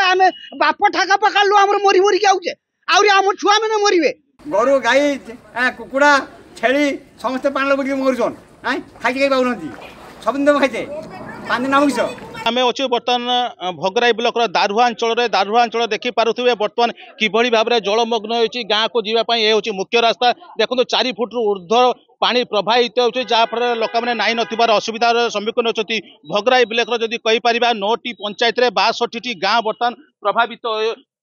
आम बाप ठाका पकाड़ू आम मरी मरिक आउचे आम छुआ मैंने मरवे गरु गाई कुकुड़ा छेली समस्ते पानी लगे मरुन खाई पाऊना सब दिन खाइचे पानी नामुस आम अच्छे बर्तमान भोगराई ब्लॉक दारुहा अंचल देखिपे बर्तमान किभली भाव में जलमग्न होती गाँव को जावाई ये हूँ मुख्य रास्ता देखो 4 फुट ऊर्ध्व पानी प्रवाहित हो जहाँफल लोक मैंने नाई नथिबार असुविधार सम्मुखीन होती भोगराई ब्लॉक जदि कहीपर 9टी पंचायत 62टी गाँव बर्तमान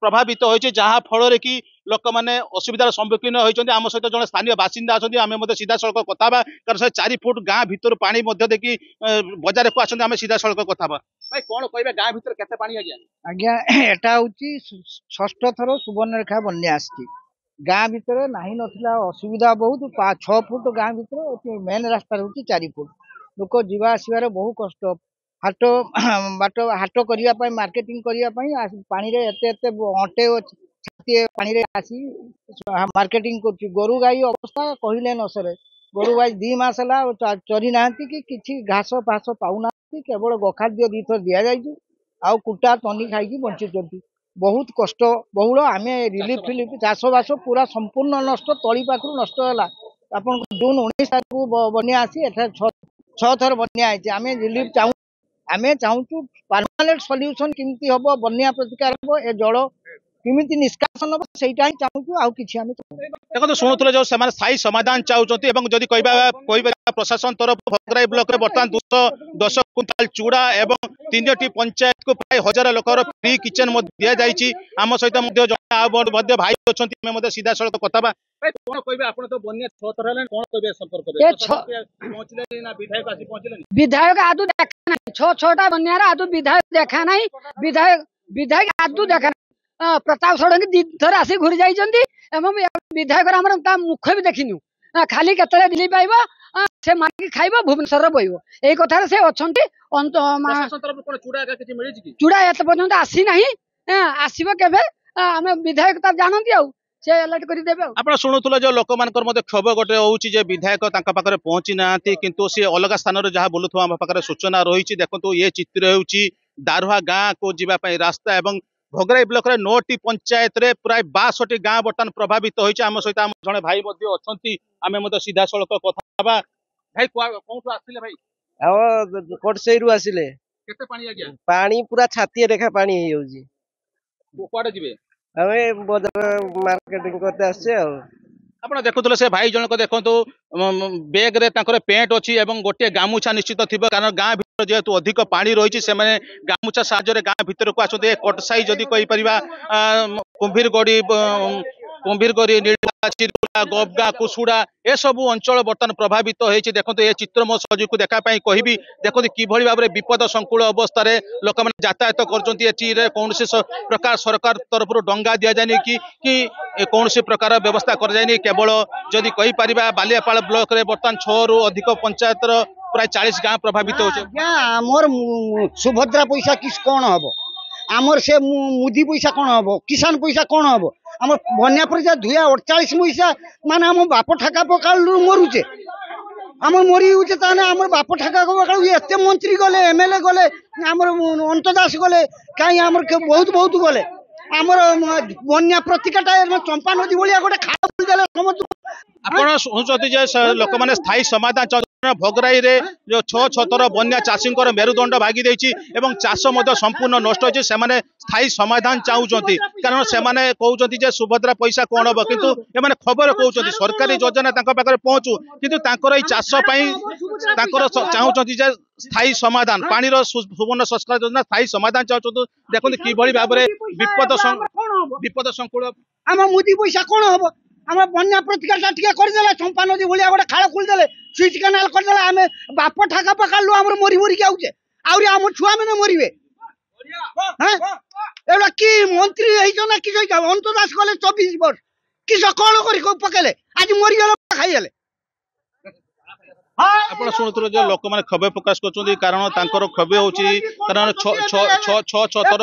प्रभावित होती जहाँ फल कि लोक मैंने असुविधार सम्मुखीन होती आम सहित जड़े स्थानीय बासिंदा अच्छा आम सीधा सड़क कथा कारण से 4 फुट गाँव भितर पानी देखी बजार को आसते आम सीधा सड़क कथा भाई कौन कह गाँव भर केते पानी आज्ञा एटा हूँ 6ठ थर सुवर्णरेखा बन्या आसी गाँ भितर ना ना असुविधा बहुत 6 फुट गाँ भितर मेन रास्ता हूँ 4 फुट लोक जीवा आसबार बहु कष्ट हाट बाट हाट करने मार्केटिंग करने पानी रे एते अटे छाती पानी रे आसी मार्केटिंग कर गोरु गाई अवस्था कहले न सरे गोरु गाई 2 मास है चरी ना कि घास फास पाऊना केवल गखाद्य 2 थर दि जाए आउ कुटा तनी खाई बंचुंट बहुत कष्ट बहुल आम रिलीफ फिलिफ चाषबास पूरा संपूर्ण नष्ट तली पाखु नष्ट है आप जून 19 तारीख बन्या आसी 6 थर बन्या आम रिलीफ चाहूँ आम चाहूँ परमानेंट सल्यूशन केमती हम बन्या प्रतिकार हम ए जल केमी निष्कासन हम से चाहूँ आउ कि देखो शुणुले जो स्थायी समाधान चाहते जदि प्रशासन तरफ भोगराई ब्लॉक में बर्तमान 210 क्विंटाल चूड़ा एवं 3टी पंचायत को प्राय 1000 लोकर फ्री किचेन दि जाइए आम सहित भाई अच्छा सीधा सड़क कथा कौन कहे आप तो बन्या 6 थर कौन कहे संपर्क विधायक आदू देखा ना 6 बन्यार आदू विधायक देखा ना विधायक आदू देखा प्रताप षडंगी 2 थर आसी घूरी जाइए विधायक मुख भी देखिनु खाली केतले दिल्ली पाइब से मार्क खाइब भुवनेश्वर बहब यही कथार से अच्छा चूड़ा एत पर्यंत आसी ना आसब के आम विधायक तो जानती से अलर्ट करदेवे आप शुणुले जो लोक मान क्षोभ गोटे होची विधायक पाखे पहुंची ना किंतु सी अलग स्थान जहाँ बोलुवा आम पाखे सूचना रही देखो ये चित्र होची दारुहा गाँ को जीवाई रास्ता एवं भोगराई ब्लॉक रे 9टी पंचायत रे प्राय 62टी गाँ बर्तमान प्रभावित होती आम सहित जड़े भाई आम सीधा सड़क कथा भाई कौन आसले भाई कोटसई आसिले केते पानी आज्ञा पानी पूरा छाती रेखा पानी कुआडे जिवे हमें बजार मार्केटिंग करते आसे आप देखुले से भाई जनक देखो बेग रे पेंट अच्छी गोटे गामुछा निश्चित थी कारण गाँ भीतर जेहेतु अधिक पानी रही से गामुछा साहाय्य गाँ भीतर को आसते कोटसाई जदि कहीपर कुंभीरगड़ी नीला चिरुला गोबगा कुसुड़ा ए सबू अंचल बर्तमान प्रभावित होती देखो ये चित्र मो सहयोग को देखापी कहि देखो किभली भाव में विपद संकुल अवस्था लोक मैंने यातायात कर कौन प्रकार सरकार तरफ डंगा दि जाए कि कौन प्रकार व्यवस्था कर केवल जदि कहीपर बालियापाल ब्लॉक रे बर्तमान 6 रु अधिक पंचायत प्राय 40 गाँव प्रभावित होमर सुभद्रा पैसा किस कौन हम आमर से मुदी पैसा कौन हम किसान पैसा कौन हम आम बन्या पैसा 248 पैसा माने आम बाप ठाका पकाड़ू मरुचे आम मरीचे आम बाप ठाका पकाड़ू एत मंत्री गले एमएलए गले आमर अंत दास गले कहीं आम बहुत बहुत गले आमर बन्या प्रतिकाटा चंपा नदी भाया गोटे खाल देले समस्त आपण शुणुचे लोक मैंने स्थायी समाधान भोगराई रे जो 6 थर बन्या चाषी मेरुदंड भागी चाष संपूर्ण नष्ट होती से स्थायी समाधान चाहते कारण से कहते सुभद्रा पैसा कौन हम किंतु एम खबर कहते सरकारी योजना पाखे पहुँचू किंतु चाहते स्थायी समाधान पानी सुवर्ण संस्कार योजना स्थायी समाधान चाहते देखते किभली भाव में विपद संकुल आम मुदी पैसा कौन हम आम बन्या प्रतिकार करदे चंपा नदी भाया गोटे खाल खोलदे स्विच केनाल करदे आम बाप ठाका पकाड़ू आम मरी मरिक आउचे आम छुआ मैंने मरवे एटा कि मंत्री ना कि अंत दास गले 24 वर्ष किस कौन कर पकेले आज मरीगले खाईगले आप शुणुले जो लोक मैंने क्षोभ प्रकाश कर कारण क्षोभ हो कारण 6 थर